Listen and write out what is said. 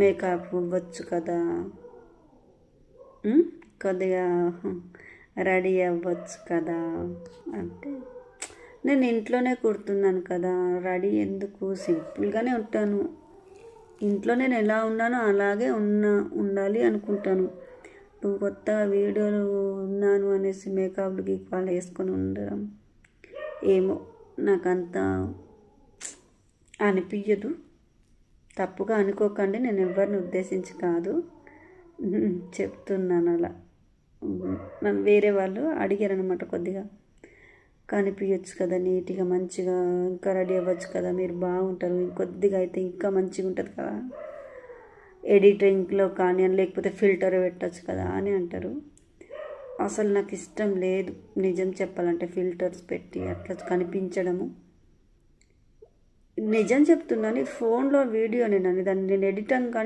Makeup వచ్చు కదా, కొద్దిగా రెడీ అవ్వచ్చు కదా అంటే, నేను ఇంట్లోనే కుడుతున్నాను కదా, రెడీ ఎందుకు, సింపుల్గానే ఉంటాను. ఇంట్లో నేను ఎలా ఉన్నానో అలాగే ఉండాలి అనుకుంటాను. నువ్వు కొత్తగా వీడియోలు ఉన్నాను అనేసి మేకప్లు గీక్పాలు వేసుకొని ఉండడం ఏమో నాకంత అనిపించదు. తప్పుగా అనుకోకండి, నేను ఎవరిని ఉద్దేశించి కాదు చెప్తున్నాను అలా. నన్ను వేరే వాళ్ళు అడిగారు అనమాట, కొద్దిగా కనిపించచ్చు కదా నీట్గా మంచిగా, ఇంకా రెడీ అవ్వచ్చు కదా, మీరు బాగుంటారు, కొద్దిగా అయితే ఇంకా మంచిగా ఉంటుంది కదా, ఎడిటింగ్లో కానీ లేకపోతే ఫిల్టర్ పెట్టచ్చు కదా అని అంటారు. అసలు నాకు ఇష్టం లేదు నిజం చెప్పాలంటే, ఫిల్టర్స్ పెట్టి అట్లా కనిపించడము. నిజం చెప్తున్నాను, ఇది ఫోన్లో వీడియో నేను దాన్ని నేను ఎడిటింగ్